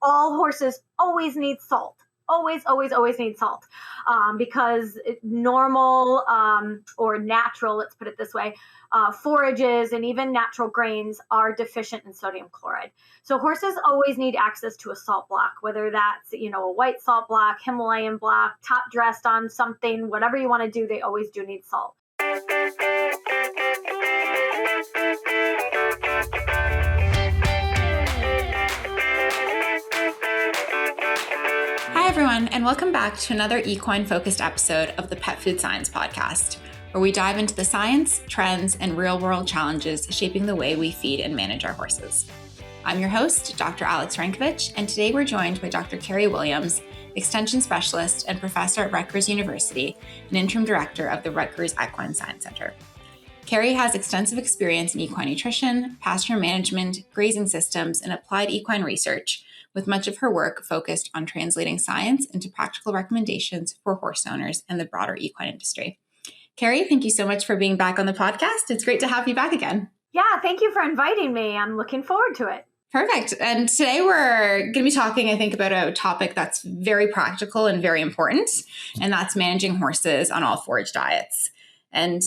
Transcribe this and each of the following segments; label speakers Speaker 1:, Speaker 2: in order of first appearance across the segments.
Speaker 1: all horses always need salt. Always need salt, because normal or natural, let's put it this way, forages and even natural grains are deficient in sodium chloride. So horses always need access to a salt block, whether that's, a white salt block, Himalayan block, top dressed on something, whatever you want to do, they always do need salt.
Speaker 2: Hi, everyone, and welcome back to another equine-focused episode of the Pet Food Science Podcast, where we dive into the science, trends, and real-world challenges shaping the way we feed and manage our horses. I'm your host, Dr. Alex Rankovich, and today we're joined by Dr. Carey Williams, Extension Specialist and Professor at Rutgers University and Interim Director of the Rutgers Equine Science Center. Carey has extensive experience in equine nutrition, pasture management, grazing systems, and applied equine research, with much of her work focused on translating science into practical recommendations for horse owners and the broader equine industry. Carey, thank you so much for being back on the podcast. It's great to have you back again.
Speaker 1: Yeah, thank you for inviting me. I'm looking forward to it.
Speaker 2: Perfect. And today we're going to be talking, I think, about a topic that's very practical and very important, and that's managing horses on all forage diets. And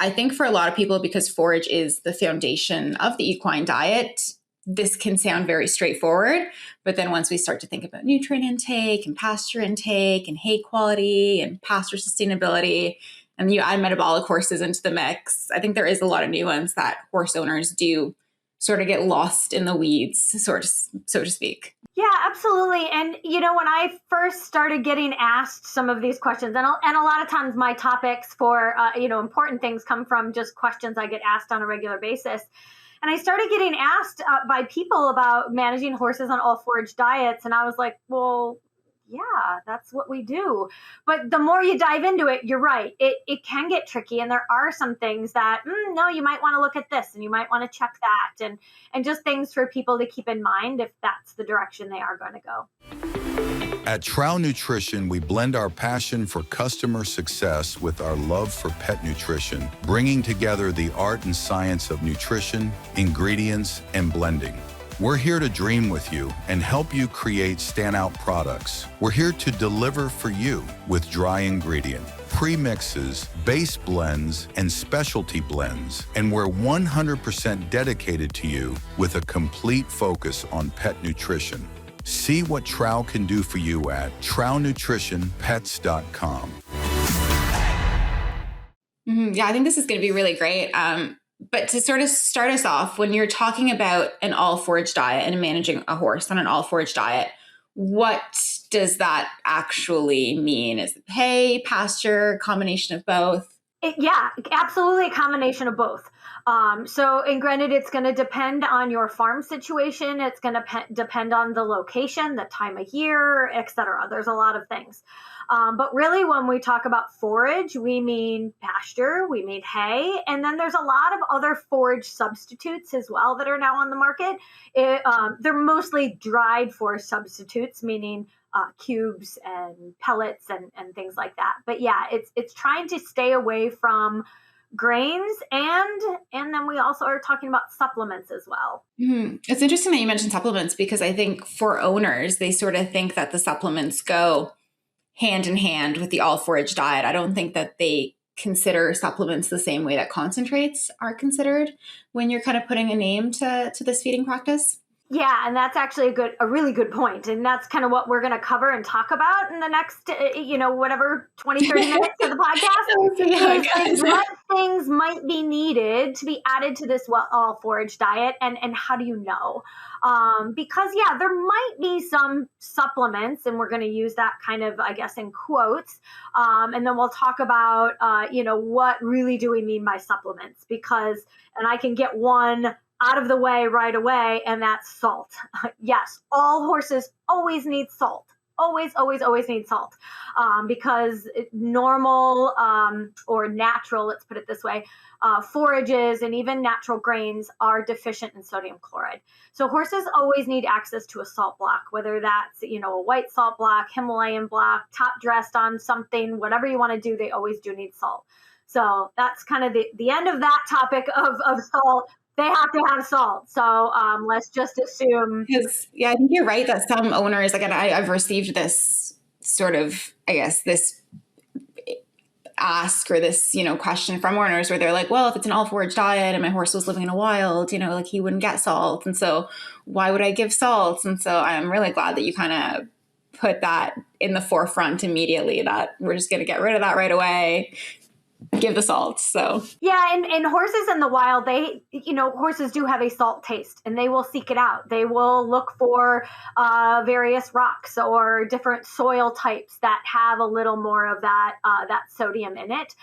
Speaker 2: I think for a lot of people, because forage is the foundation of the equine diet, this can sound very straightforward, but then once we start to think about nutrient intake and pasture intake and hay quality and pasture sustainability, and you add metabolic horses into the mix, I think there is a lot of nuance that horse owners do sort of get lost in the weeds, so to speak.
Speaker 1: Yeah, absolutely. And, when I first started getting asked some of these questions, and a lot of times my topics for, important things come from just questions I get asked on a regular basis. And I started getting asked by people about managing horses on all forage diets. And I was like, well, yeah, that's what we do. But the more you dive into it, you're right. It can get tricky. And there are some things that, no, you might want to look at this and you might want to check that. And just things for people to keep in mind if that's the direction they are going to go.
Speaker 3: At Trow Nutrition, we blend our passion for customer success with our love for pet nutrition, bringing together the art and science of nutrition, ingredients, and blending. We're here to dream with you and help you create standout products. We're here to deliver for you with dry ingredient, premixes, base blends, and specialty blends. And we're 100% dedicated to you with a complete focus on pet nutrition. See what Trow can do for you at trownutritionpets.com.
Speaker 2: Yeah, I think this is going to be really great. But to sort of start us off, when you're talking about an all forage diet and managing a horse on an all forage diet, what does that actually mean? Is it hay, pasture, combination of both?
Speaker 1: Yeah, absolutely a combination of both. And granted, it's going to depend on your farm situation. It's going to depend on the location, the time of year, et cetera. There's a lot of things. But really, when we talk about forage, we mean pasture, we mean hay, and then there's a lot of other forage substitutes as well that are now on the market. They're mostly dried forage substitutes, meaning cubes and pellets and things like that. But yeah, it's trying to stay away from grains, and then we also are talking about supplements as well.
Speaker 2: Mm-hmm. It's interesting that you mentioned supplements, because I think for owners, they sort of think that the supplements go hand in hand with the all forage diet. I don't think that they consider supplements the same way that concentrates are considered when you're kind of putting a name to this feeding practice.
Speaker 1: Yeah, and that's actually a really good point. And that's kind of what we're going to cover and talk about in the next, whatever, 20, 30 minutes of the podcast. What things might be needed to be added to this all forage diet, and how do you know? Because, yeah, there might be some supplements, and we're going to use that kind of, I guess, in quotes. And then we'll talk about, what really do we mean by supplements? Because, and I can get one out of the way right away, and that's salt. Yes, all horses always need salt. Always need salt, because normal or natural, let's put it this way, forages and even natural grains are deficient in sodium chloride. So horses always need access to a salt block, whether that's, a white salt block, Himalayan block, top dressed on something, whatever you want to do, they always do need salt. So that's kind of the end of that topic of salt. they have to have salt. So let's just assume.
Speaker 2: Because, I think you're right that some owners, like, and I've received this sort of, I guess, this ask or this, question from owners where they're like, well, if it's an all forage diet and my horse was living in a wild, like he wouldn't get salt. And so why would I give salt? And so I'm really glad that you kind of put that in the forefront immediately, that we're just going to get rid of that right away. Give the salt. So
Speaker 1: yeah, and horses in the wild, horses do have a salt taste, and they will seek it out. They will look for various rocks or different soil types that have a little more of that sodium in it.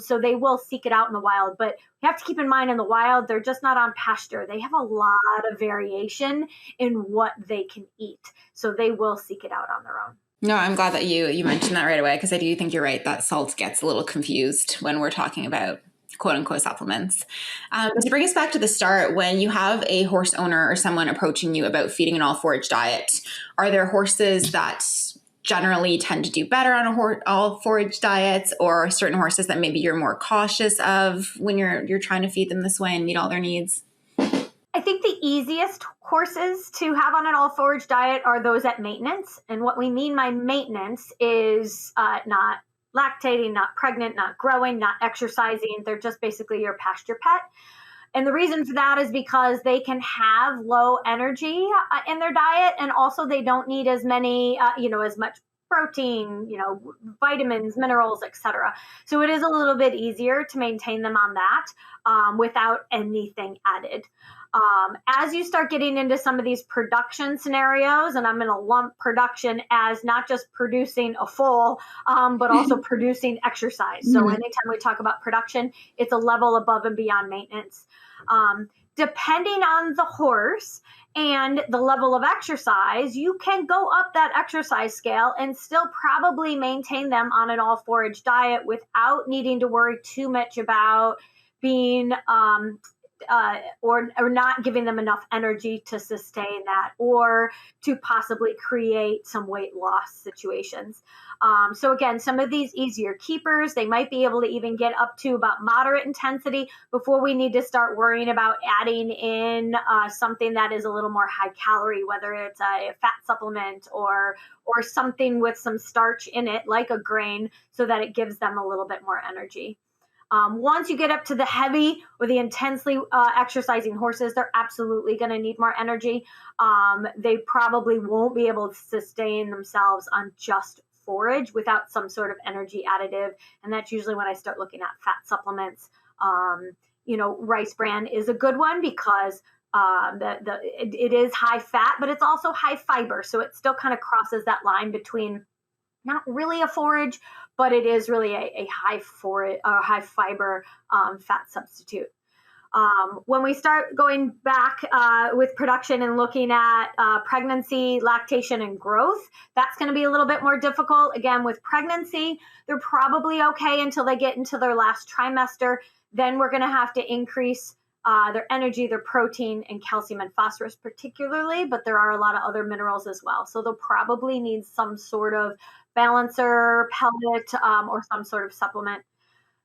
Speaker 1: So they will seek it out in the wild. But you have to keep in mind, in the wild, they're just not on pasture. They have a lot of variation in what they can eat. So they will seek it out on their own.
Speaker 2: No, I'm glad that you mentioned that right away, because I do think you're right that salt gets a little confused when we're talking about quote unquote supplements. To bring us back to the start, when you have a horse owner or someone approaching you about feeding an all forage diet, are there horses that generally tend to do better on all forage diets, or certain horses that maybe you're more cautious of when you're trying to feed them this way and meet all their needs?
Speaker 1: I think the easiest horses to have on an all forage diet are those at maintenance. And what we mean by maintenance is not lactating, not pregnant, not growing, not exercising. They're just basically your pasture pet. And the reason for that is because they can have low energy in their diet. And also they don't need as many, as much protein, vitamins, minerals, etc. So it is a little bit easier to maintain them on that without anything added. As you start getting into some of these production scenarios, and I'm going to lump production as not just producing a foal, but also producing exercise. So anytime we talk about production, it's a level above and beyond maintenance. Depending on the horse and the level of exercise, you can go up that exercise scale and still probably maintain them on an all forage diet without needing to worry too much about being or not giving them enough energy to sustain that, or to possibly create some weight loss situations. So again, some of these easier keepers, they might be able to even get up to about moderate intensity before we need to start worrying about adding in something that is a little more high calorie, whether it's a fat supplement or something with some starch in it, like a grain, so that it gives them a little bit more energy. Once you get up to the heavy or the intensely exercising horses, they're absolutely going to need more energy. They probably won't be able to sustain themselves on just forage without some sort of energy additive. And that's usually when I start looking at fat supplements. Rice bran is a good one because it is high fat, but it's also high fiber. So it still kind of crosses that line between not really a forage, but it is really a high fiber fat substitute. When we start going back with production and looking at pregnancy, lactation, and growth, that's going to be a little bit more difficult. Again, with pregnancy, they're probably okay until they get into their last trimester. Then we're going to have to increase their energy, their protein, and calcium and phosphorus particularly, but there are a lot of other minerals as well. So they'll probably need some sort of balancer, pellet, or some sort of supplement.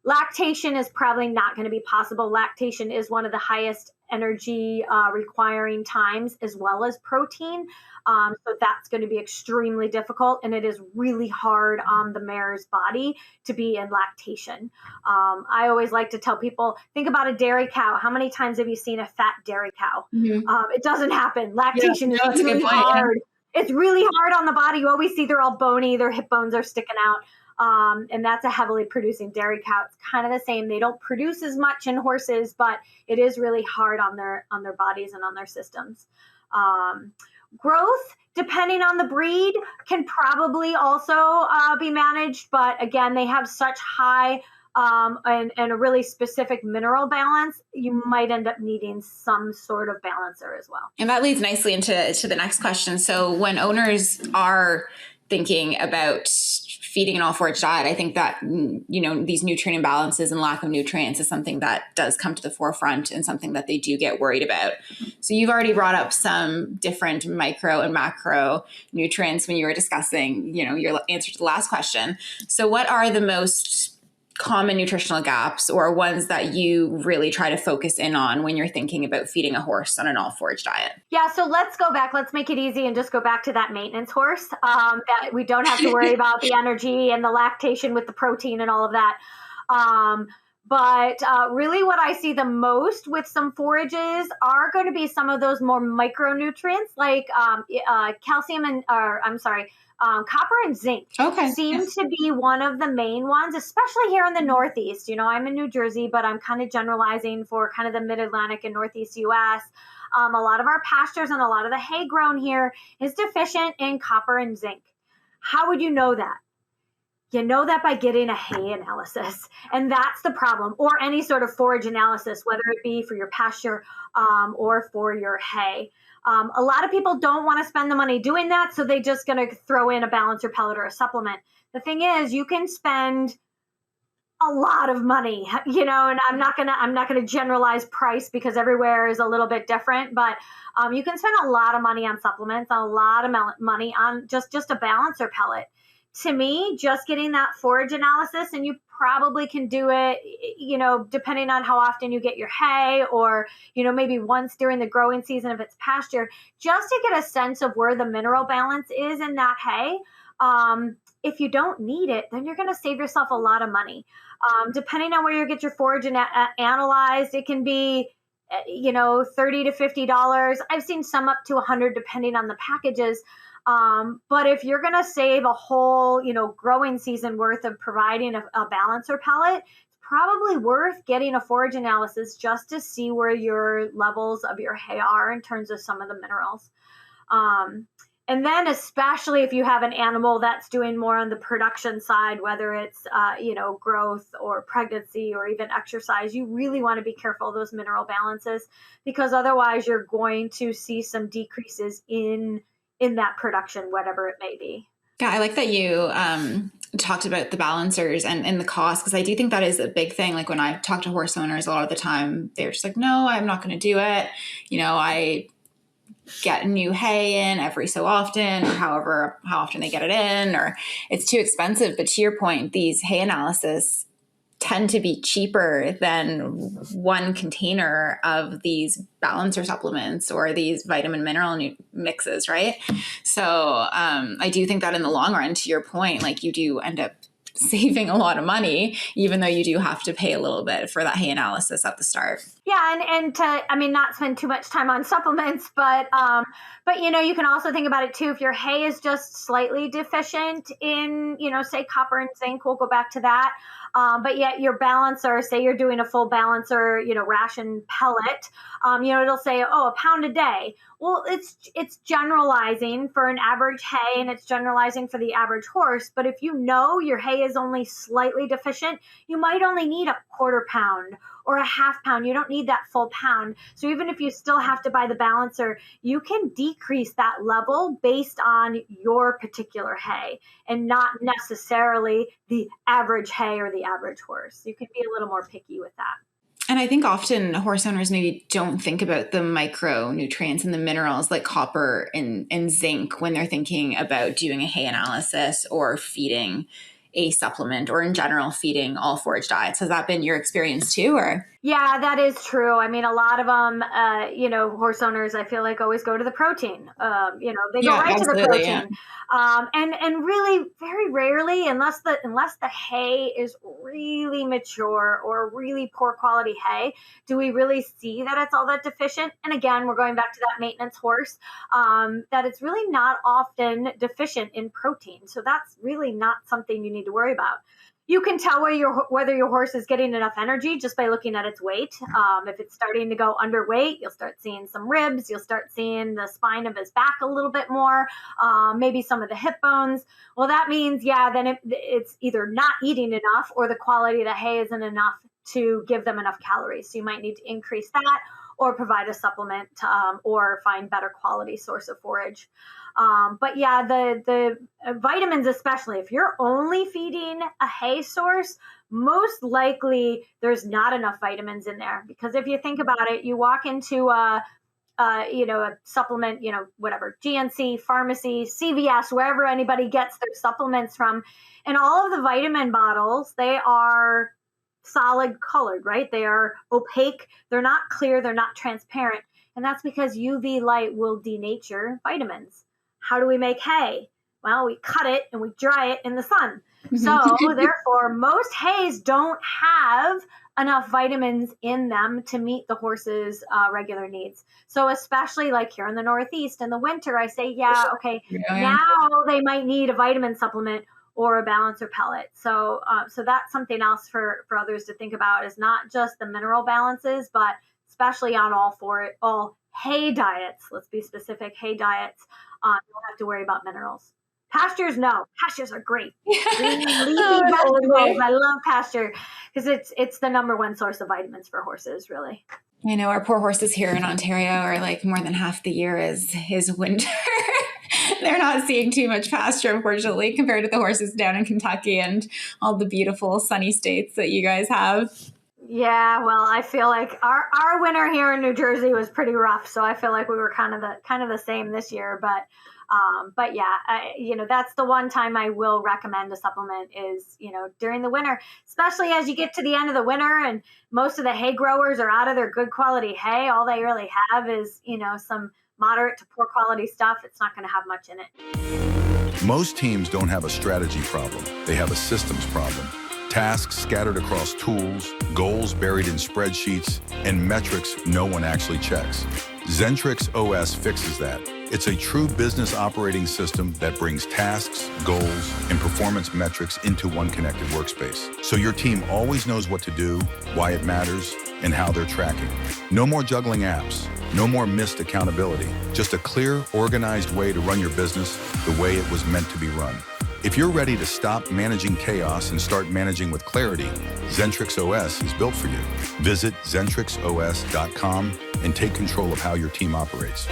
Speaker 1: Lactation is probably not going to be possible. Lactation is one of the highest energy requiring times, as well as protein. So that's going to be extremely difficult, and it is really hard on the mare's body to be in lactation. I always like to tell people, think about a dairy cow. How many times have you seen a fat dairy cow? It doesn't happen. Lactation is really hard. Yeah. It's really hard on the body. You always see they're all bony. Their hip bones are sticking out. And that's a heavily producing dairy cow. It's kind of the same. They don't produce as much in horses, but it is really hard on their bodies and on their systems. Growth, depending on the breed, can probably also be managed. But again, they have such high and a really specific mineral balance, you might end up needing some sort of balancer as well.
Speaker 2: And that leads nicely into the next question. So when owners are thinking about feeding an all forage diet, I think that, these nutrient imbalances and lack of nutrients is something that does come to the forefront and something that they do get worried about. So you've already brought up some different micro and macro nutrients when you were discussing, your answer to the last question. So what are the most common nutritional gaps or ones that you really try to focus in on when you're thinking about feeding a horse on an all forage diet?
Speaker 1: Yeah, so let's go back. Let's make it easy and just go back to that maintenance horse. That we don't have to worry about the energy and the lactation with the protein and all of that. But really what I see the most with some forages are going to be some of those more micronutrients like calcium and, copper and zinc seem to be one of the main ones, especially here in the Northeast. You know, I'm in New Jersey, but I'm kind of generalizing for kind of the mid-Atlantic and Northeast U.S. A lot of our pastures and a lot of the hay grown here is deficient in copper and zinc. How would you know that? You know that by getting a hay analysis, and that's the problem, or any sort of forage analysis, whether it be for your pasture or for your hay. A lot of people don't want to spend the money doing that, so they're just going to throw in a balancer pellet or a supplement. The thing is, you can spend a lot of money, you know, and I'm not gonna generalize price because everywhere is a little bit different, but you can spend a lot of money on supplements, a lot of money on just a balancer pellet. To me, just getting that forage analysis, and you probably can do it, you know, depending on how often you get your hay, or, you know, maybe once during the growing season if it's pasture, just to get a sense of where the mineral balance is in that hay. If you don't need it, then you're going to save yourself a lot of money. Depending on where you get your forage analyzed, it can be, you know, $30 to $50. I've seen some up to $100 depending on the packages. But if you're going to save a whole, you know, growing season worth of providing a balancer pellet, it's probably worth getting a forage analysis just to see where your levels of your hay are in terms of some of the minerals. And then especially if you have an animal that's doing more on the production side, whether it's, you know, growth or pregnancy or even exercise, you really want to be careful of those mineral balances, because otherwise you're going to see some decreases in that production, whatever it may be.
Speaker 2: Yeah, I like that you talked about the balancers and the cost, because I do think that is a big thing. Like when I talk to horse owners, a lot of the time they're just like, no, I'm not going to do it. You know, I get new hay in every so often, or how often they get it in, or it's too expensive. But to your point, these hay analysis tend to be cheaper than one container of these balancer supplements or these vitamin mineral mixes, right? So I do think that in the long run, to your point, like you do end up saving a lot of money, even though you do have to pay a little bit for that hay analysis at the start.
Speaker 1: Yeah, and to, I mean, not spend too much time on supplements, but you know, you can also think about it too. If your hay is just slightly deficient in, you know, say copper and zinc, we'll go back to that. But yet your balancer, say you're doing a full balancer, you know, ration pellet, you know, it'll say, oh, a pound a day. Well, it's generalizing for an average hay, and it's generalizing for the average horse. But if you know your hay is only slightly deficient, you might only need a quarter pound or a half pound. You don't need that full pound. So even if you still have to buy the balancer, you can decrease that level based on your particular hay and not necessarily the average hay or the average horse. You can be a little more picky with that.
Speaker 2: And I think often horse owners maybe don't think about the micronutrients and the minerals like copper and zinc when they're thinking about doing a hay analysis or feeding a supplement, or in general feeding all forage diets. Has that been your experience too, or?
Speaker 1: Yeah, that is true. I mean, a lot of them, you know, horse owners, I feel like always go to the protein. You know, they go right to the protein. Yeah. And really very rarely, unless the hay is really mature or really poor quality hay, do we really see that it's all that deficient. And again, we're going back to that maintenance horse, that it's really not often deficient in protein. So that's really not something you need to worry about. You can tell whether your horse is getting enough energy just by looking at its weight. If it's starting to go underweight, you'll start seeing some ribs. You'll start seeing the spine of his back a little bit more, maybe some of the hip bones. Well, that means, yeah, then it's either not eating enough or the quality of the hay isn't enough to give them enough calories. So you might need to increase that or provide a supplement or find better quality source of forage. But yeah, the vitamins, especially if you're only feeding a hay source, most likely there's not enough vitamins in there. Because if you think about it, you walk into a a supplement, whatever, GNC, pharmacy, CVS, wherever anybody gets their supplements from. And all of the vitamin bottles, they are solid colored, right? They are opaque. They're not clear. They're not transparent. And that's because UV light will denature vitamins. How do we make hay? Well, we cut it and we dry it in the sun. So therefore, most hays don't have enough vitamins in them to meet the horse's regular needs. So especially like here in the Northeast in the winter, I say, now they might need a vitamin supplement or a balancer pellet. So that's something else for others to think about, is not just the mineral balances, but especially on all hay diets. Let's be specific, hay diets. You don't have to worry about minerals. Pastures, no. Pastures are great. Green, leafy vegetables. I love pasture because it's the number one source of vitamins for horses, really.
Speaker 2: I know our poor horses here in Ontario are like more than half the year is winter. They're not seeing too much pasture, unfortunately, compared to the horses down in Kentucky and all the beautiful sunny states that you guys have.
Speaker 1: Yeah, well, I feel like our winter here in New Jersey was pretty rough, so I feel like we were kind of the same this year. But yeah, that's the one time I will recommend a supplement is, during the winter, especially as you get to the end of the winter and most of the hay growers are out of their good quality hay. All they really have is, some moderate to poor quality stuff. It's not going to have much in it.
Speaker 3: Most teams don't have a strategy problem. They have a systems problem. Tasks scattered across tools, goals buried in spreadsheets, and metrics no one actually checks. Zentrix OS fixes that. It's a true business operating system that brings tasks, goals, and performance metrics into one connected workspace. So your team always knows what to do, why it matters, and how they're tracking. No more juggling apps. No more missed accountability. Just a clear, organized way to run your business the way it was meant to be run. If you're ready to stop managing chaos and start managing with clarity, Zentrix OS is built for you. Visit zentrixos.com and take control of how your team operates.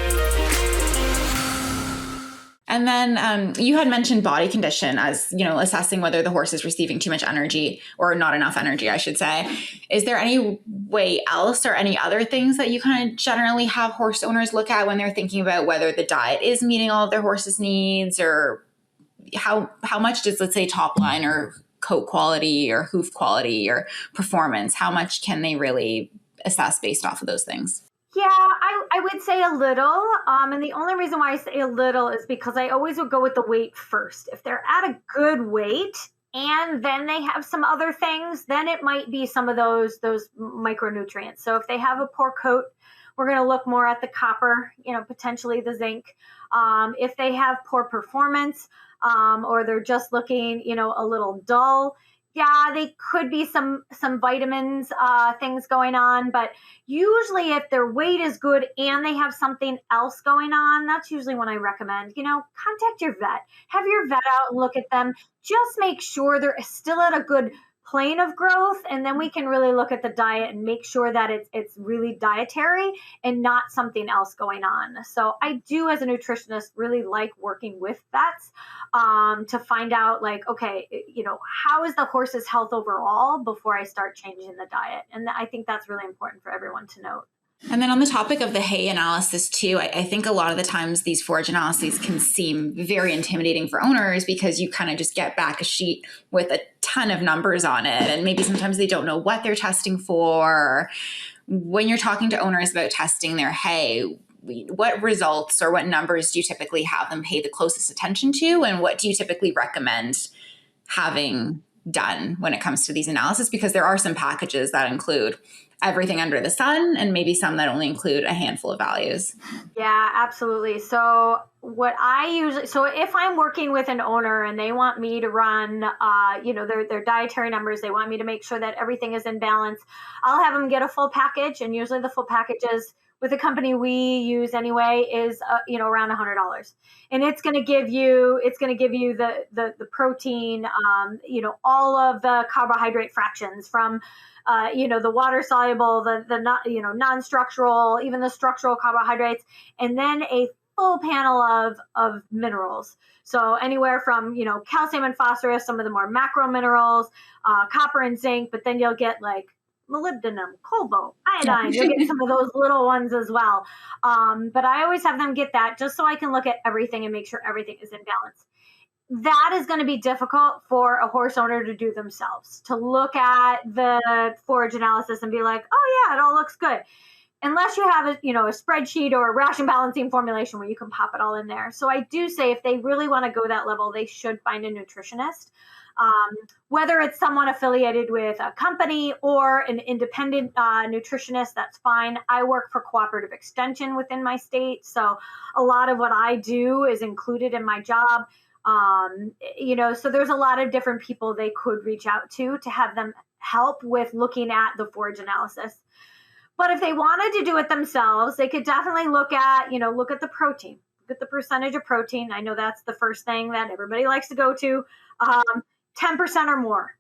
Speaker 2: And then you had mentioned body condition as, assessing whether the horse is receiving too much energy or not enough energy, I should say. Is there any way else or any other things that you kind of generally have horse owners look at when they're thinking about whether the diet is meeting all of their horse's needs, or how much does, let's say, top line or coat quality or hoof quality or performance, how much can they really assess based off of those things?
Speaker 1: Yeah, I would say a little. And the only reason why I say a little is because I always would go with the weight first. If they're at a good weight and then they have some other things, then it might be some of those micronutrients. So if they have a poor coat, we're going to look more at the copper, potentially the zinc. If they have poor performance, or they're just looking, a little dull, yeah, they could be some vitamins, things going on. But usually if their weight is good and they have something else going on, that's usually when I recommend, contact your vet. Have your vet out and look at them. Just make sure they're still at a good plane of growth, and then we can really look at the diet and make sure that it's really dietary and not something else going on. So I do, as a nutritionist, really like working with vets to find out, okay, how is the horse's health overall before I start changing the diet. And I think that's really important for everyone to note.
Speaker 2: And then on the topic of the hay analysis too, I think a lot of the times these forage analyses can seem very intimidating for owners because you kind of just get back a sheet with a ton of numbers on it. And maybe sometimes they don't know what they're testing for. When you're talking to owners about testing their hay, what results or what numbers do you typically have them pay the closest attention to? And what do you typically recommend having done when it comes to these analysis? Because there are some packages that include everything under the sun and maybe some that only include a handful of values.
Speaker 1: Yeah, absolutely. So if I'm working with an owner and they want me to run, their dietary numbers, they want me to make sure that everything is in balance, I'll have them get a full package. And usually the full packages with the company we use anyway is, around $100. And it's going to give you the protein, all of the carbohydrate fractions from, the water soluble, the non-structural, even the structural carbohydrates, and then a full panel of minerals. So anywhere from, calcium and phosphorus, some of the more macro minerals, copper and zinc, but then you'll get molybdenum, cobalt, iodine. You'll get some of those little ones as well. But I always have them get that just so I can look at everything and make sure everything is in balance. That is going to be difficult for a horse owner to do themselves, to look at the forage analysis and be like, oh yeah, it all looks good. Unless you have a spreadsheet or a ration balancing formulation where you can pop it all in there. So I do say if they really want to go that level, they should find a nutritionist. Whether it's someone affiliated with a company or an independent nutritionist, that's fine. I work for Cooperative Extension within my state, so a lot of what I do is included in my job. So there's a lot of different people they could reach out to have them help with looking at the forage analysis. But if they wanted to do it themselves, they could definitely look at the protein, look at the percentage of protein. I know that's the first thing that everybody likes to go to. 10% or more.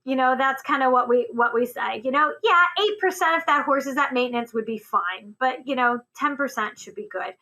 Speaker 1: That's kind of what we say. 8% if that horse is at maintenance would be fine, but 10% should be good.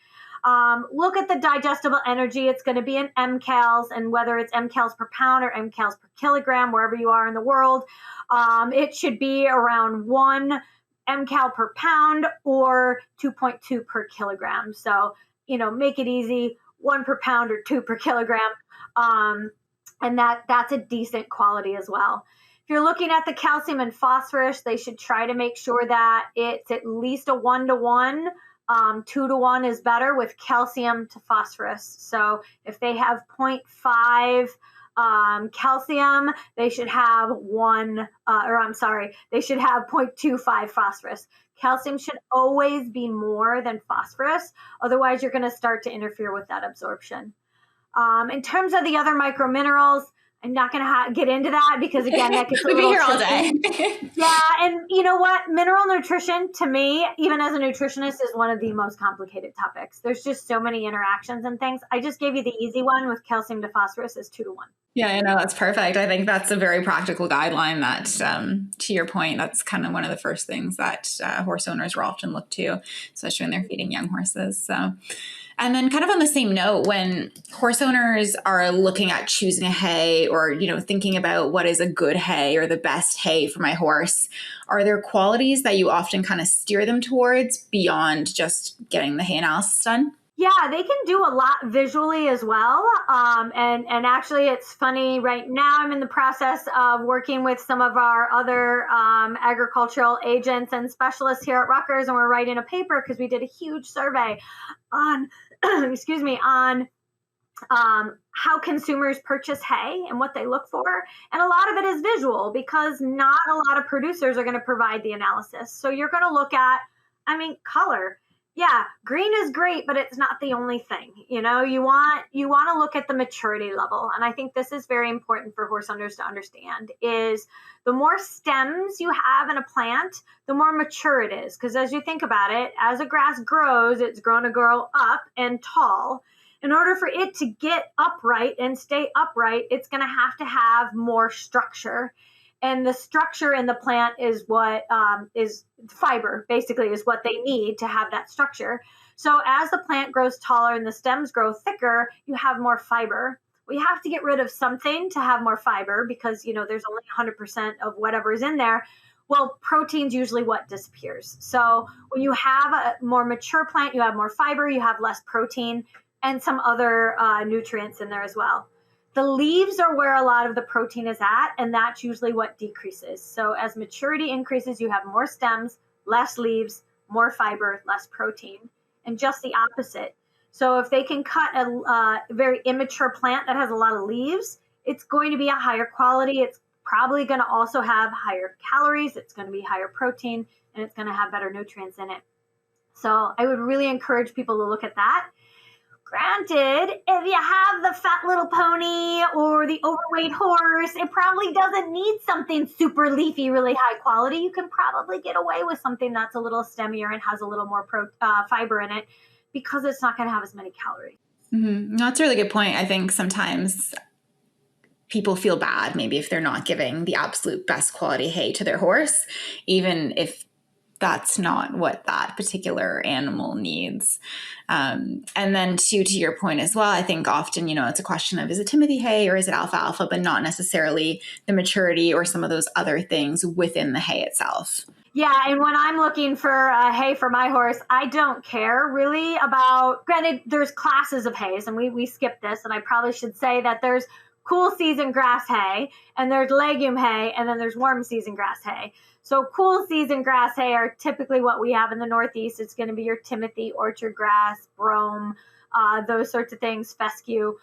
Speaker 1: Look at the digestible energy. It's going to be in mcals, and whether it's mcals per pound or mcals per kilogram, wherever you are in the world, it should be around 1 mcal per pound or 2.2 per kilogram. So, make it easy, 1 per pound or 2 per kilogram. And that's a decent quality as well. If you're looking at the calcium and phosphorus, they should try to make sure that it's at least a 1-to-1. 2-to-1 is better with calcium to phosphorus. So if they have 0.5 calcium, they should have they should have 0.25 phosphorus. Calcium should always be more than phosphorus. Otherwise, you're going to start to interfere with that absorption. In terms of the other microminerals, I'm not going to get into that because, again, that gets a little
Speaker 2: here all
Speaker 1: tricky.
Speaker 2: day.
Speaker 1: Yeah, and you know what? Mineral nutrition, to me, even as a nutritionist, is one of the most complicated topics. There's just so many interactions and things. I just gave you the easy one with calcium to phosphorus is 2-to-1.
Speaker 2: Yeah, I know, that's perfect. I think that's a very practical guideline that, to your point, that's kind of one of the first things that horse owners will often look to, especially when they're feeding young horses. So. And then kind of on the same note, when horse owners are looking at choosing a hay or, thinking about what is a good hay or the best hay for my horse, are there qualities that you often kind of steer them towards beyond just getting the hay analysis done?
Speaker 1: Yeah, they can do a lot visually as well. And actually, it's funny, right now I'm in the process of working with some of our other agricultural agents and specialists here at Rutgers, and we're writing a paper because we did a huge survey on, on how consumers purchase hay and what they look for. And a lot of it is visual because not a lot of producers are going to provide the analysis. So you're going to look at, color. Yeah, green is great, but it's not the only thing. You want to look at the maturity level. And I think this is very important for horse owners to understand is the more stems you have in a plant, the more mature it is. Because as you think about it, as a grass grows, it's going to grow up and tall. In order for it to get upright and stay upright, it's going to have more structure. And the structure in the plant is what is fiber, basically, is what they need to have that structure. So as the plant grows taller and the stems grow thicker, you have more fiber. We have to get rid of something to have more fiber because, there's only 100% of whatever is in there. Well, protein's usually what disappears. So when you have a more mature plant, you have more fiber, you have less protein, and some other nutrients in there as well. The leaves are where a lot of the protein is at, and that's usually what decreases. So as maturity increases, you have more stems, less leaves, more fiber, less protein, and just the opposite. So if they can cut a very immature plant that has a lot of leaves, it's going to be a higher quality. It's probably going to also have higher calories. It's going to be higher protein, and it's going to have better nutrients in it. So I would really encourage people to look at that. Granted, if you have the fat little pony or the overweight horse, it probably doesn't need something super leafy, really high quality. You can probably get away with something that's a little stemmier and has a little more fiber in it because it's not going to have as many calories.
Speaker 2: Mm-hmm. That's a really good point. I think sometimes people feel bad maybe if they're not giving the absolute best quality hay to their horse, even if that's not what that particular animal needs. And then to your point as well, I think often, it's a question of, is it Timothy hay or is it alfalfa, but not necessarily the maturity or some of those other things within the hay itself.
Speaker 1: Yeah, and when I'm looking for hay for my horse, I don't care really about, granted, there's classes of hays, and we skipped this, and I probably should say that there's cool season grass hay, and there's legume hay, and then there's warm season grass hay. So cool season grass hay are typically what we have in the Northeast. It's going to be your Timothy, orchard grass, brome, those sorts of things, fescue.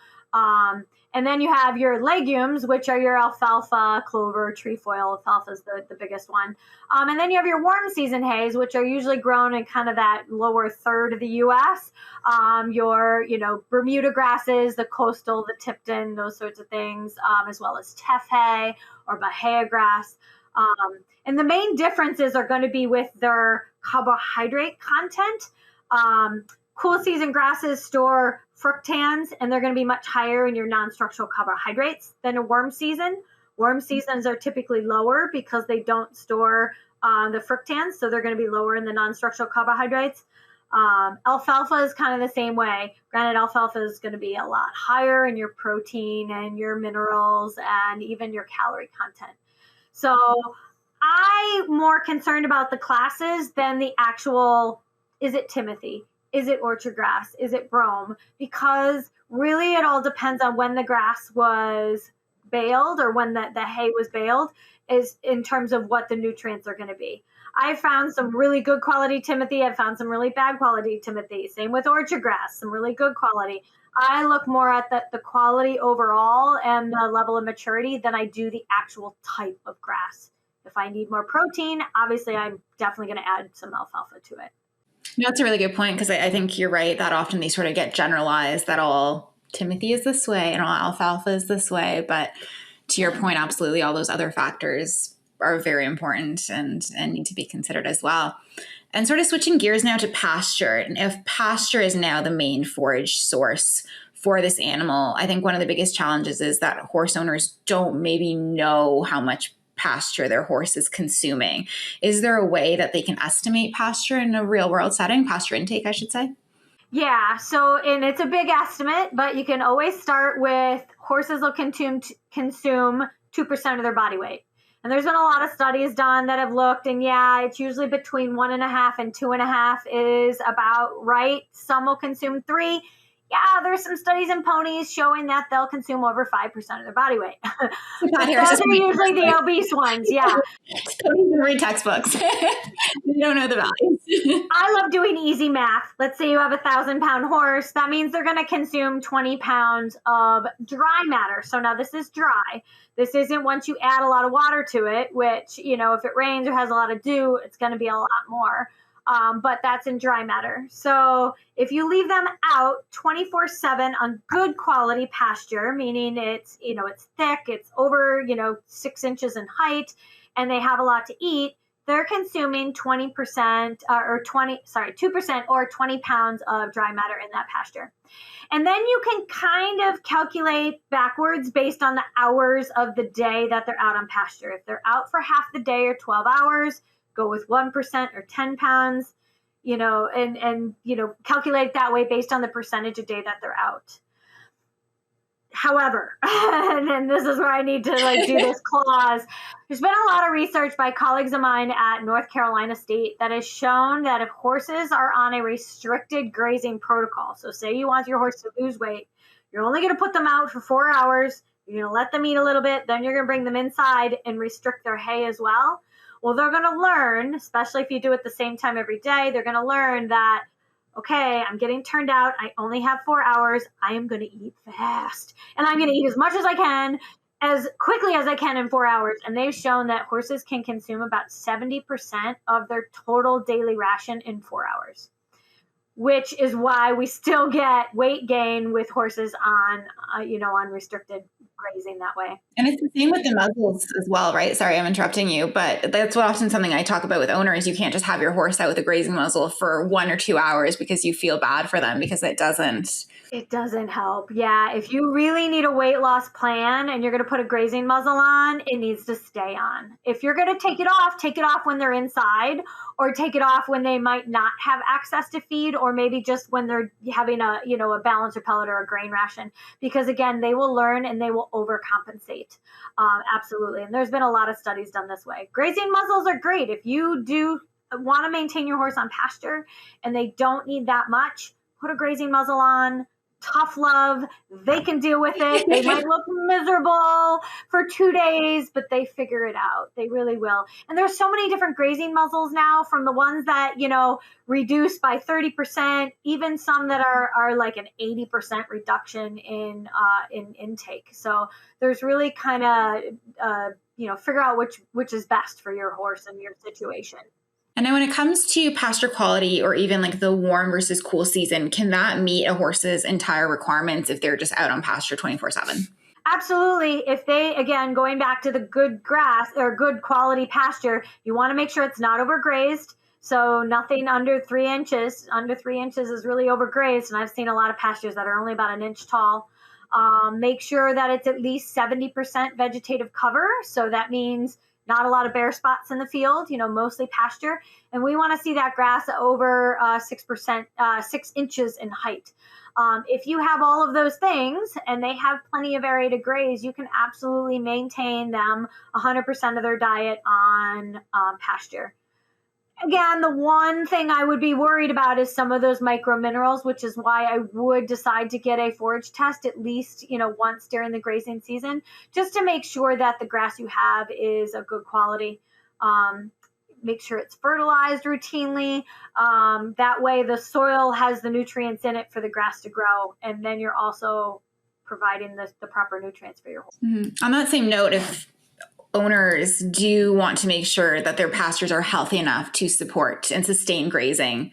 Speaker 1: And then you have your legumes, which are your alfalfa, clover, trefoil. Alfalfa is the biggest one. And then you have your warm season hays, which are usually grown in kind of that lower third of the U.S. Your, Bermuda grasses, the coastal, the Tipton, those sorts of things, as well as teff hay or bahia grass. And the main differences are going to be with their carbohydrate content. Cool season grasses store fructans, and they're going to be much higher in your non-structural carbohydrates than a warm season. Warm seasons are typically lower because they don't store the fructans, so they're going to be lower in the non-structural carbohydrates. Alfalfa is kind of the same way. Granted, alfalfa is going to be a lot higher in your protein and your minerals and even your calorie content. So I'm more concerned about the classes than the actual, is it Timothy? Is it orchard grass? Is it brome? Because really it all depends on when the grass was baled or when the hay was baled, is in terms of what the nutrients are going to be. I found some really good quality Timothy. I've found some really bad quality Timothy. Same with orchard grass, some really good quality. I look more at the quality overall and the level of maturity than I do the actual type of grass. If I need more protein, obviously I'm definitely going to add some alfalfa to it.
Speaker 2: That's a really good point, because I think you're right that often they sort of get generalized that all Timothy is this way and all alfalfa is this way. But to your point, absolutely, all those other factors are very important and need to be considered as well. And sort of switching gears now to pasture. And if pasture is now the main forage source for this animal, I think one of the biggest challenges is that horse owners don't maybe know how much pasture their horse is consuming. Is there a way that they can estimate pasture in a real world setting, pasture intake, I should say?
Speaker 1: Yeah, and it's a big estimate, but you can always start with horses will consume 2% of their body weight. And there's been a lot of studies done that have looked, and yeah, it's usually between 1.5 and 2.5 is about right. Some will consume 3. Yeah, there's some studies in ponies showing that they'll consume over 5% of their body weight. Those are usually the obese ones, yeah.
Speaker 2: Ponies can read textbooks. You don't know the values.
Speaker 1: I love doing easy math. Let's say you have a 1,000-pound horse. That means they're going to consume 20 pounds of dry matter. So now this is dry. This isn't once you add a lot of water to it, which, if it rains or has a lot of dew, it's going to be a lot more. But that's in dry matter. So if you leave them out 24/7 on good quality pasture, meaning it's thick, it's over, 6 inches in height, and they have a lot to eat, they're consuming 2% or 20 pounds of dry matter in that pasture. And then you can kind of calculate backwards based on the hours of the day that they're out on pasture. If they're out for half the day or 12 hours, go with 1% or 10 pounds, and calculate it that way based on the percentage of day that they're out. However, and this is where I need to do this clause, there's been a lot of research by colleagues of mine at North Carolina State that has shown that if horses are on a restricted grazing protocol, so say you want your horse to lose weight, you're only going to put them out for 4 hours, you're going to let them eat a little bit, then you're going to bring them inside and restrict their hay as well. Well, they're going to learn, especially if you do it the same time every day, they're going to learn that, okay, I'm getting turned out. I only have 4 hours. I am going to eat fast. And I'm going to eat as much as I can, as quickly as I can in 4 hours. And they've shown that horses can consume about 70% of their total daily ration in 4 hours, which is why we still get weight gain with horses on restricted grazing that way.
Speaker 2: And it's the same with the muzzles as well, right? Sorry, I'm interrupting you, but that's often something I talk about with owners. You can't just have your horse out with a grazing muzzle for 1 or 2 hours because you feel bad for them, because it doesn't help. Yeah. If you really need a weight loss plan and you're going to put a grazing muzzle on, it needs to stay on. If you're going to take it off when they're inside,
Speaker 1: or take it off when they might not have access to feed, or maybe just when they're having a balancer pellet or a grain ration, because again, they will learn and they will overcompensate. Absolutely. And there's been a lot of studies done this way. Grazing muzzles are great. If you do want to maintain your horse on pasture and they don't need that much, put a grazing muzzle on. Tough love. They can deal with it. They might look miserable for 2 days, but they figure it out. They really will. And there's so many different grazing muzzles now, from the ones that, reduce by 30%, even some that are like an 80% reduction in intake. So there's really kind of, figure out which is best for your horse and your situation.
Speaker 2: And then when it comes to pasture quality, or even like the warm versus cool season, can that meet a horse's entire requirements if they're just out on pasture 24/7?
Speaker 1: Absolutely. If they, again, going back to the good grass or good quality pasture, you want to make sure it's not overgrazed. So nothing under 3 inches. Under 3 inches is really overgrazed. And I've seen a lot of pastures that are only about an inch tall. Make sure that it's at least 70% vegetative cover. So that means not a lot of bare spots in the field, mostly pasture. And we want to see that grass over 6 inches in height. If you have all of those things and they have plenty of area to graze, you can absolutely maintain them 100% of their diet on pasture. Again, the one thing I would be worried about is some of those micro minerals, which is why I would decide to get a forage test at least, once during the grazing season, just to make sure that the grass you have is of good quality. Make sure it's fertilized routinely. That way the soil has the nutrients in it for the grass to grow. And then you're also providing the proper nutrients for your horse.
Speaker 2: Mm-hmm. On that same note, if owners do want to make sure that their pastures are healthy enough to support and sustain grazing,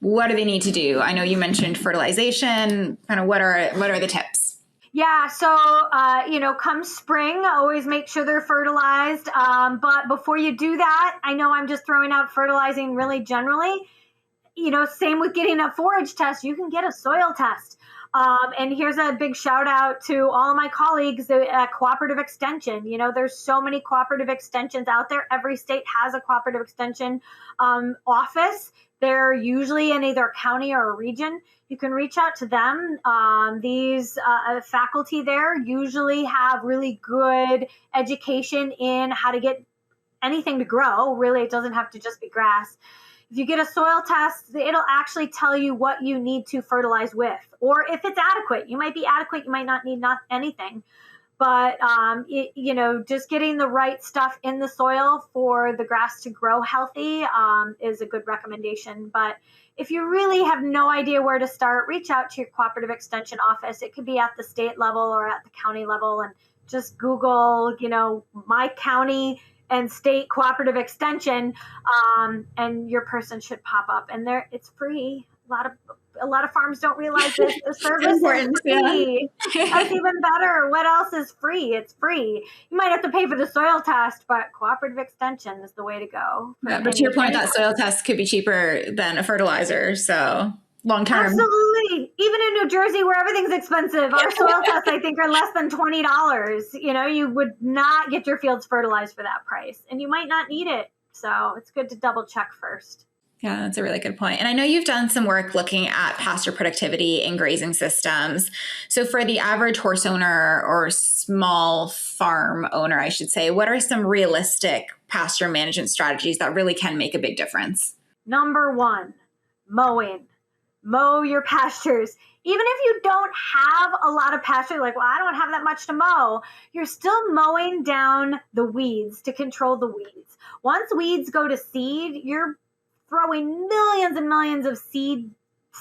Speaker 2: what do they need to do? I know you mentioned fertilization. Kind of what are the tips?
Speaker 1: Yeah. So, come spring, always make sure they're fertilized. But before you do that, I know I'm just throwing out fertilizing really generally. Same with getting a forage test. You can get a soil test. And here's a big shout out to all of my colleagues at Cooperative Extension. There's so many cooperative extensions out there. Every state has a cooperative extension office. They're usually in either a county or a region. You can reach out to them. These faculty there usually have really good education in how to get anything to grow. Really, it doesn't have to just be grass. If you get a soil test, it'll actually tell you what you need to fertilize with, or if it's adequate. You might be adequate, you might not need anything. But, just getting the right stuff in the soil for the grass to grow healthy is a good recommendation. But if you really have no idea where to start, reach out to your cooperative extension office. It could be at the state level or at the county level, and just Google, my county and state cooperative extension, and your person should pop up. And it's free. A lot of farms don't realize this. The service is free. Yeah. That's even better. What else is free? It's free. You might have to pay for the soil test, but cooperative extension is the way to go.
Speaker 2: Yeah, but to your point, that soil test could be cheaper than a fertilizer. So long term.
Speaker 1: Absolutely. Even in New Jersey, where everything's expensive, our soil tests, I think, are less than $20. You would not get your fields fertilized for that price, and you might not need it. So it's good to double check first.
Speaker 2: Yeah, that's a really good point. And I know you've done some work looking at pasture productivity and grazing systems. So for the average horse owner or small farm owner, I should say, what are some realistic pasture management strategies that really can make a big difference?
Speaker 1: Number 1, mowing. Mow your pastures. Even if you don't have a lot of pasture, like, well, I don't have that much to mow, you're still mowing down the weeds to control the weeds. Once weeds go to seed, you're throwing millions and millions of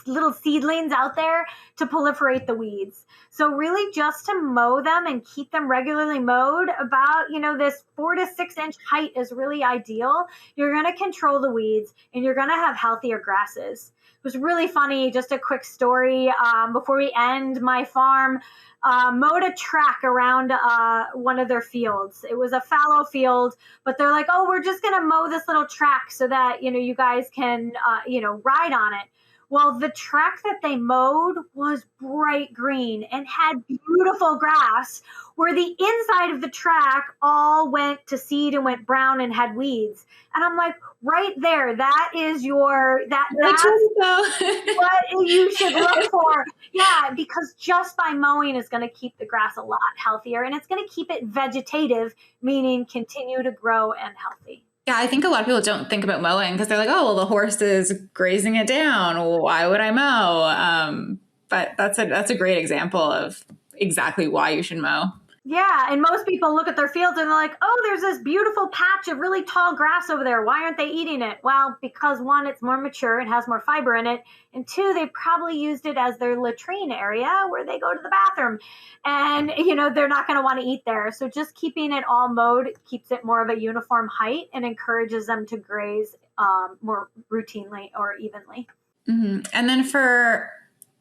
Speaker 1: little seedlings out there to proliferate the weeds. So really just to mow them and keep them regularly mowed, about, this 4 to 6 inch height is really ideal. You're going to control the weeds and you're going to have healthier grasses. It was really funny. Just a quick story. Before we end, my farm mowed a track around one of their fields. It was a fallow field, but they're like, oh, we're just going to mow this little track so that, you guys can, ride on it. Well, the track that they mowed was bright green and had beautiful grass, where the inside of the track all went to seed and went brown and had weeds. And I'm like, right there, that's what you should look for. Yeah, because just by mowing is going to keep the grass a lot healthier, and it's going to keep it vegetative, meaning continue to grow and healthy.
Speaker 2: Yeah, I think a lot of people don't think about mowing because they're like, oh, well, the horse is grazing it down. Why would I mow? But that's a great example of exactly why you should mow.
Speaker 1: Yeah, and most people look at their fields and they're like, oh, there's this beautiful patch of really tall grass over there. Why aren't they eating it? Well, because one, it's more mature and has more fiber in it. And two, they probably used it as their latrine area where they go to the bathroom. And, they're not going to want to eat there. So just keeping it all mowed keeps it more of a uniform height and encourages them to graze more routinely or evenly.
Speaker 2: Mm-hmm. And then for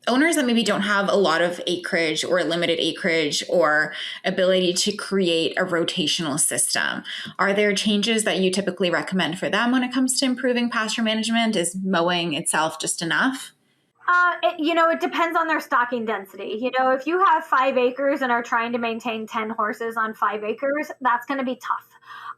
Speaker 2: owners that maybe don't have a lot of acreage or limited acreage or ability to create a rotational system, are there changes that you typically recommend for them when it comes to improving pasture management? Is mowing itself just enough?
Speaker 1: It depends on their stocking density. If you have 5 acres and are trying to maintain 10 horses on 5 acres, that's going to be tough.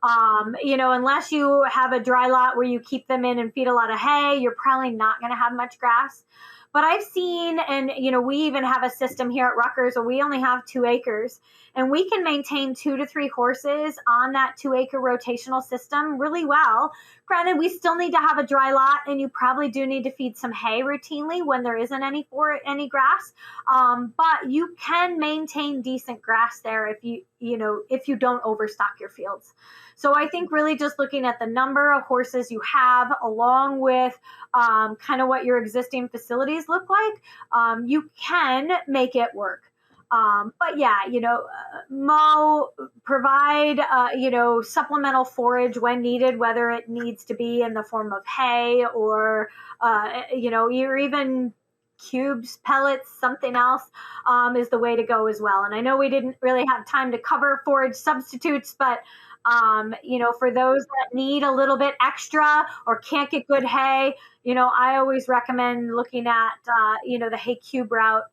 Speaker 1: Unless you have a dry lot where you keep them in and feed a lot of hay, you're probably not going to have much grass. But I've seen, and, we even have a system here at Rutgers where we only have 2 acres, and we can maintain 2 to 3 horses on that 2-acre rotational system really well. Granted, we still need to have a dry lot, and you probably do need to feed some hay routinely when there isn't any grass. But you can maintain decent grass there if you don't overstock your fields. So I think really just looking at the number of horses you have, along with kind of what your existing facilities look like, you can make it work. But yeah, mow, provide, supplemental forage when needed, whether it needs to be in the form of hay or, or even cubes, pellets, something else is the way to go as well. And I know we didn't really have time to cover forage substitutes, but for those that need a little bit extra or can't get good hay, I always recommend looking at, the hay cube route,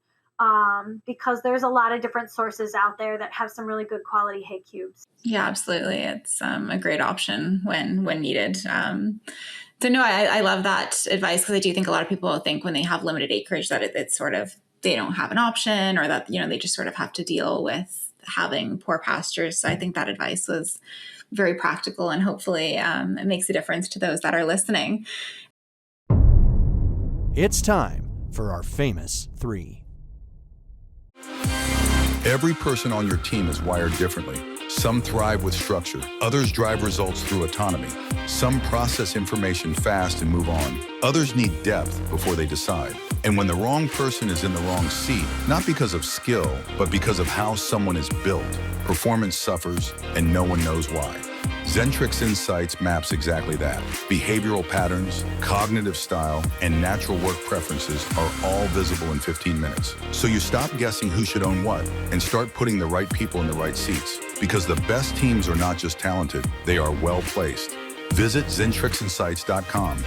Speaker 1: because there's a lot of different sources out there that have some really good quality hay cubes.
Speaker 2: Yeah, absolutely. It's a great option when needed. So no, I love that advice because I do think a lot of people think when they have limited acreage that it's sort of, they don't have an option or that, they just sort of have to deal with having poor pastures. So I think that advice was very practical and hopefully it makes a difference to those that are listening.
Speaker 4: It's time for our famous 3.
Speaker 3: Every person on your team is wired differently. Some thrive with structure. Others drive results through autonomy. Some process information fast and move on. Others need depth before they decide. And when the wrong person is in the wrong seat, not because of skill, but because of how someone is built, performance suffers and no one knows why. Zentrix Insights maps exactly that. Behavioral patterns, cognitive style, and natural work preferences are all visible in 15 minutes. So you stop guessing who should own what and start putting the right people in the right seats. Because the best teams are not just talented, they are well placed. Visit ZentrixInsights.com.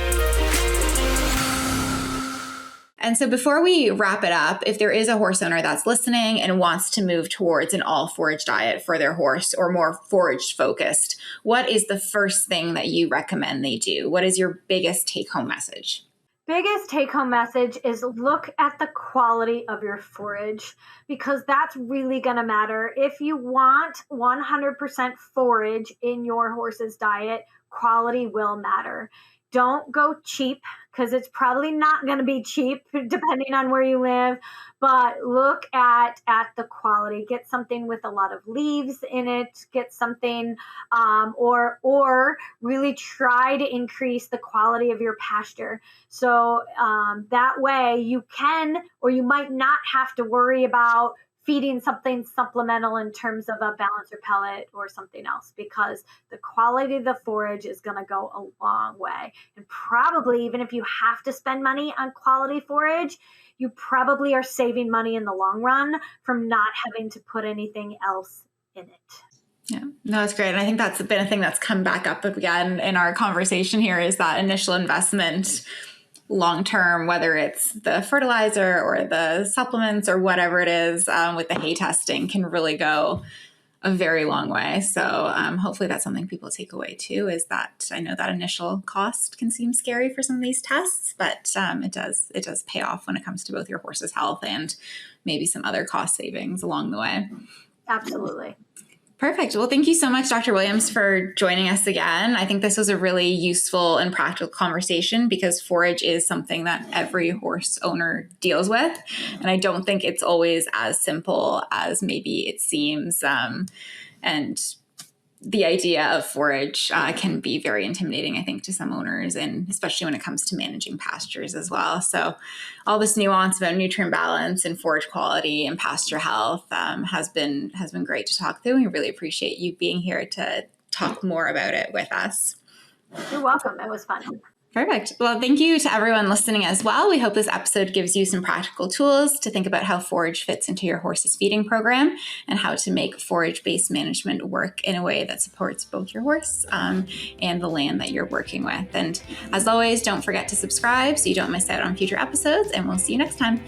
Speaker 2: And so before we wrap it up, if there is a horse owner that's listening and wants to move towards an all forage diet for their horse or more forage focused, what is the first thing that you recommend they do? What is your biggest take home message?
Speaker 1: Biggest take home message is look at the quality of your forage, because that's really going to matter. If you want 100% forage in your horse's diet, quality will matter. Don't go cheap, because it's probably not going to be cheap depending on where you live, but look at the quality. Get something with a lot of leaves in it, get something, or really try to increase the quality of your pasture. So that way you can, or you might not have to worry about feeding something supplemental in terms of a balancer pellet or something else, because the quality of the forage is going to go a long way. And probably even if you have to spend money on quality forage, you probably are saving money in the long run from not having to put anything else in it.
Speaker 2: Yeah, no, that's great. And I think that's been a thing that's come back up again in our conversation here is that initial investment long-term, whether it's the fertilizer or the supplements or whatever it is with the hay testing, can really go a very long way. So hopefully that's something people take away too, is that I know that initial cost can seem scary for some of these tests, but it does pay off when it comes to both your horse's health and maybe some other cost savings along the way.
Speaker 1: Absolutely.
Speaker 2: Perfect. Well, thank you so much, Dr. Williams, for joining us again. I think this was a really useful and practical conversation because forage is something that every horse owner deals with. And I don't think it's always as simple as maybe it seems. And the idea of forage can be very intimidating, I think, to some owners, and especially when it comes to managing pastures as well. So all this nuance about nutrient balance and forage quality and pasture health has been great to talk through. We really appreciate you being here to talk more about it with us.
Speaker 1: You're welcome. It was fun.
Speaker 2: Perfect. Well, thank you to everyone listening as well. We hope this episode gives you some practical tools to think about how forage fits into your horse's feeding program and how to make forage-based management work in a way that supports both your horse and the land that you're working with. And as always, don't forget to subscribe so you don't miss out on future episodes, and we'll see you next time.